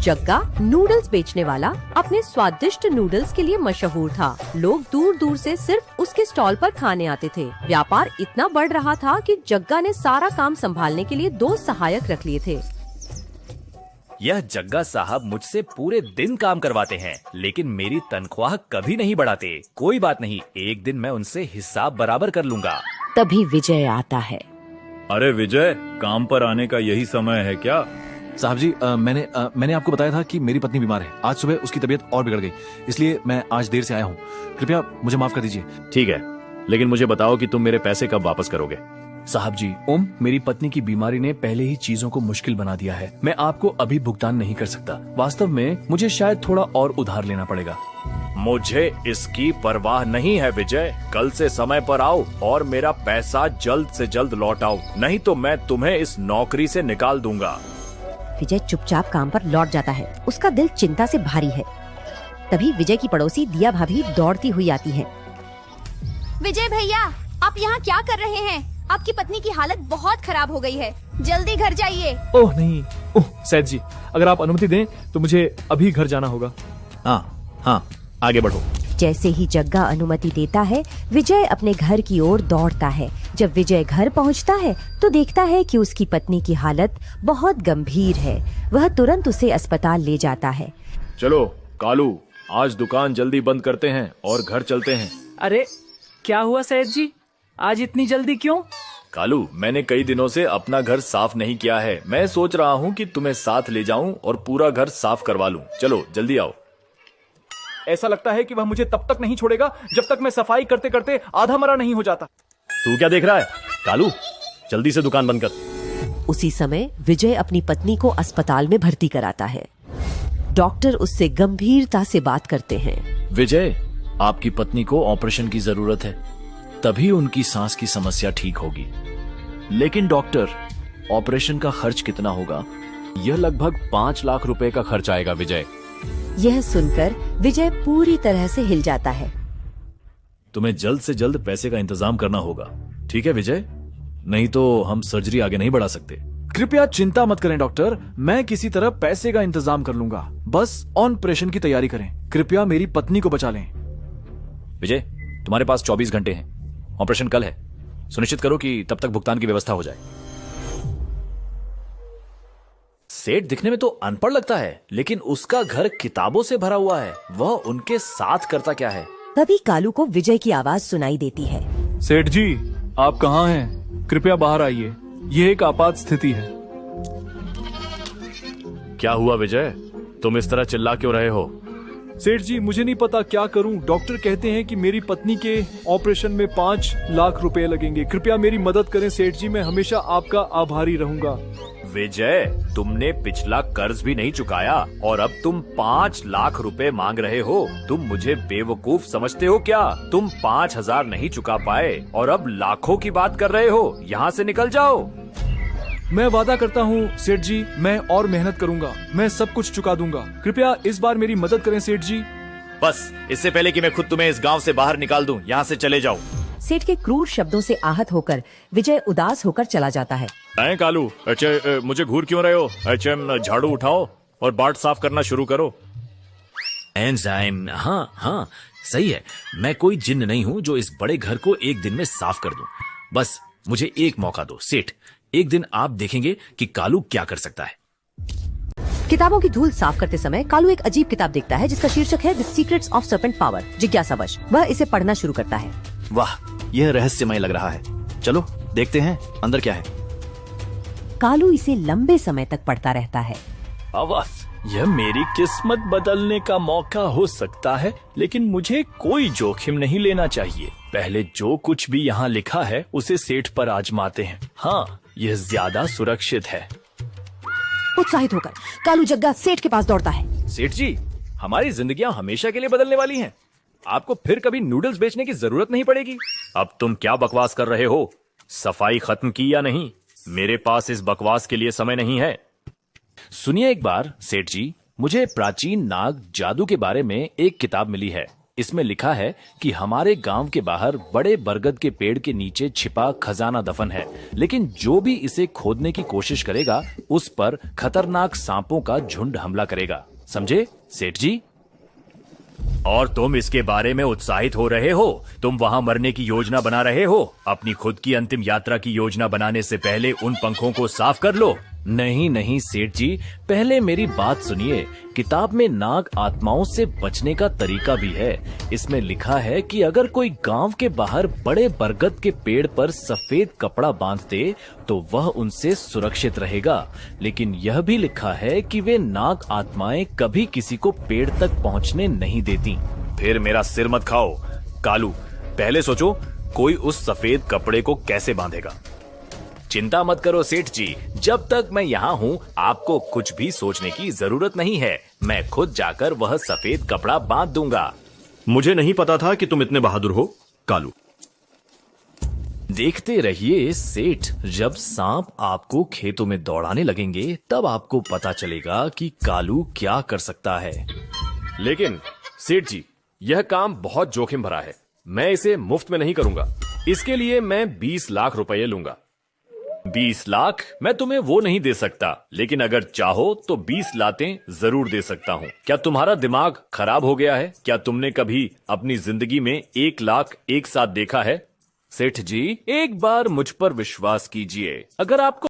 जग्गा noodles बेचने वाला अपने स्वादिष्ट नूडल्स के लिए मशहूर था। लोग दूर दूर से सिर्फ उसके स्टॉल पर खाने आते थे। व्यापार इतना बढ़ रहा था कि जग्गा ने सारा काम संभालने के लिए 2 सहायक रख लिए थे। यह जग्गा साहब मुझसे पूरे दिन काम करवाते हैं, लेकिन मेरी तनख्वाह कभी नहीं बढ़ाते। कोई बात नहीं, एक दिन मैं उनसे हिसाब बराबर कर लूंगा। तभी विजय आता है। अरे विजय, काम पर आने का यही समय है क्या? साहब जी, मैंने आपको बताया था कि मेरी पत्नी बीमार है। आज सुबह उसकी तबीयत और बिगड़ गई, इसलिए मैं आज देर से आया हूँ। कृपया मुझे माफ कर दीजिए। ठीक है, लेकिन मुझे बताओ कि तुम मेरे पैसे कब वापस करोगे? साहब जी, मेरी पत्नी की बीमारी ने पहले ही चीजों को मुश्किल बना दिया है। मैं आपको अभी भुगतान नहीं कर सकता। वास्तव में मुझे शायद थोड़ा और उधार लेना पड़ेगा। मुझे इसकी परवाह नहीं है विजय। कल से समय पर आओ और मेरा पैसा जल्द से जल्द लौटाओ, नहीं तो मैं तुम्हें इस नौकरी से निकाल दूंगा। विजय चुपचाप काम पर लौट जाता है। उसका दिल चिंता से भारी है। तभी विजय की पड़ोसी दिया भाभी दौड़ती हुई आती है। विजय भैया, आप यहाँ क्या कर रहे हैं? आपकी पत्नी की हालत बहुत खराब हो गई है, जल्दी घर जाइए। ओह नहीं, सैद जी, अगर आप अनुमति दें तो मुझे अभी घर जाना होगा। हाँ, आगे बढ़ो। जैसे ही जग्गा अनुमति देता है, विजय अपने घर की ओर दौड़ता है। जब विजय घर पहुंचता है तो देखता है कि उसकी पत्नी की हालत बहुत गंभीर है। वह तुरंत उसे अस्पताल ले जाता है। चलो कालू, आज दुकान जल्दी बंद करते हैं और घर चलते हैं। अरे क्या हुआ सैयद जी, आज इतनी जल्दी क्यों? कालू, मैंने कई दिनों से अपना घर साफ नहीं किया है। मैं सोच रहा हूँ कि तुम्हें साथ ले जाऊं और पूरा घर साफ करवा लूं। चलो जल्दी आओ। ऐसा लगता है कि वह मुझे तब तक नहीं छोड़ेगा जब तक मैं सफाई करते करते आधा मरा नहीं हो जाता। तू क्या देख रहा है? कालू, जल्दी से दुकान बंद कर। उसी समय विजय अपनी पत्नी को अस्पताल में भर्ती कराता है। डॉक्टर उससे गंभीरता से बात करते हैं। विजय, आपकी पत्नी को ऑपरेशन की जरूरत है, तभी उनकी सांस की समस्या ठीक होगी। लेकिन डॉक्टर, ऑपरेशन का खर्च कितना होगा? यह लगभग 5 लाख रुपए का खर्च आएगा विजय। यह सुनकर विजय पूरी तरह से हिल जाता है। तुम्हें जल्द से जल्द पैसे का इंतजाम करना होगा, ठीक है विजय? नहीं तो हम सर्जरी आगे नहीं बढ़ा सकते। कृपया चिंता मत करें डॉक्टर, मैं किसी तरह पैसे का इंतजाम कर लूंगा। बस ऑपरेशन की तैयारी करें। कृपया मेरी पत्नी को बचा लें। विजय, तुम्हारे पास 24 घंटे हैं। ऑपरेशन कल है, सुनिश्चित करो कि तब तक भुगतान की व्यवस्था हो जाए। सेठ दिखने में तो अनपढ़ लगता है, लेकिन उसका घर किताबों से भरा हुआ है। वह उनके साथ करता क्या है? तभी कालू को विजय की आवाज सुनाई देती है। सेठ जी, आप कहाँ हैं? कृपया बाहर आइए, ये एक आपात स्थिति है। क्या हुआ विजय, तुम इस तरह चिल्ला क्यों रहे हो? सेठ जी, मुझे नहीं पता क्या करूं। डॉक्टर कहते हैं कि मेरी पत्नी के ऑपरेशन में 5 लाख रुपए लगेंगे। कृपया मेरी मदद करें सेठ जी, मैं हमेशा आपका आभारी रहूंगा। विजय, तुमने पिछला कर्ज भी नहीं चुकाया और अब तुम 5 लाख रुपए मांग रहे हो। तुम मुझे बेवकूफ समझते हो क्या? तुम 5,000 नहीं चुका पाए और अब लाखों की बात कर रहे हो। यहाँ से निकल जाओ। मैं वादा करता हूँ सेठ जी, मैं और मेहनत करूंगा। मैं सब कुछ चुका दूंगा। कृपया इस बार मेरी मदद करें सेठ जी। बस, इससे पहले कि मैं खुद तुम्हें इस गांव से बाहर निकाल दूं, यहाँ से चले जाओ। सेठ के क्रूर शब्दों से आहत होकर विजय उदास होकर चला जाता है। कालू, अच्छा मुझे घूर क्यों रहे हो? अच्छा, झाड़ू उठाओ और बाट साफ करना शुरू करो। एंजाइम, हाँ, सही है। मैं कोई जिन्न नहीं हूँ जो इस बड़े घर को एक दिन में साफ कर दूं। बस मुझे एक मौका दो सेठ, एक दिन आप देखेंगे कि कालू क्या कर सकता है। किताबों की धूल साफ करते समय कालू एक अजीब किताब देखता है जिसका शीर्षक है the secrets of serpent power, जिज्ञासावश। वह इसे पढ़ना शुरू करता है। वाह, यह रहस्यमय लग रहा है। चलो देखते हैं अंदर क्या है। कालू इसे लंबे समय तक पढ़ता रहता है। यह मेरी किस्मत बदलने का मौका हो सकता है, लेकिन मुझे कोई जोखिम नहीं लेना चाहिए। पहले जो कुछ भी यहाँ लिखा है उसे सेठ पर आजमाते हैं। हाँ, यह ज्यादा सुरक्षित है। उत्साहित होकर कालू जग्गा सेठ के पास दौड़ता है। सेठ जी, हमारी जिंदगियां हमेशा के लिए बदलने वाली हैं। आपको फिर कभी नूडल्स बेचने की जरूरत नहीं पड़ेगी। अब तुम क्या बकवास कर रहे हो? सफाई खत्म की या नहीं? मेरे पास इस बकवास के लिए समय नहीं है। सुनिए एक बार सेठ जी, मुझे प्राचीन नाग जादू के बारे में एक किताब मिली है। इसमें लिखा है कि हमारे गांव के बाहर बड़े बरगद के पेड़ के नीचे छिपा खजाना दफन है, लेकिन जो भी इसे खोदने की कोशिश करेगा उस पर खतरनाक सांपों का झुंड हमला करेगा। समझे सेठ जी? और तुम इसके बारे में उत्साहित हो रहे हो? तुम वहां मरने की योजना बना रहे हो? अपनी खुद की अंतिम यात्रा की योजना बनाने से पहले उन पंखों को साफ कर लो। नहीं नहीं सेठ जी, पहले मेरी बात सुनिए। किताब में नाग आत्माओं से बचने का तरीका भी है। इसमें लिखा है कि अगर कोई गांव के बाहर बड़े बरगद के पेड़ पर सफेद कपड़ा बांध दे तो वह उनसे सुरक्षित रहेगा, लेकिन यह भी लिखा है कि वे नाग आत्माएं कभी किसी को पेड़ तक पहुंचने नहीं देती। फिर मेरा सिर मत खाओ कालू, पहले सोचो कोई उस सफेद कपड़े को कैसे बांधेगा। चिंता मत करो सेठ जी, जब तक मैं यहाँ हूँ आपको कुछ भी सोचने की जरूरत नहीं है। मैं खुद जाकर वह सफेद कपड़ा बांध दूंगा। मुझे नहीं पता था कि तुम इतने बहादुर हो कालू। देखते रहिए सेठ, जब सांप आपको खेतों में दौड़ाने लगेंगे तब आपको पता चलेगा कि कालू क्या कर सकता है। लेकिन सेठ जी, यह काम बहुत जोखिम भरा है। मैं इसे मुफ्त में नहीं करूंगा। इसके लिए मैं 20 लाख रुपए लूंगा। 20 लाख? मैं तुम्हें वो नहीं दे सकता, लेकिन अगर चाहो तो 20 लातें जरूर दे सकता हूँ। क्या तुम्हारा दिमाग खराब हो गया है? क्या तुमने कभी अपनी जिंदगी में 1 लाख एक साथ देखा है? सेठ जी, एक बार मुझ पर विश्वास कीजिए। अगर आपको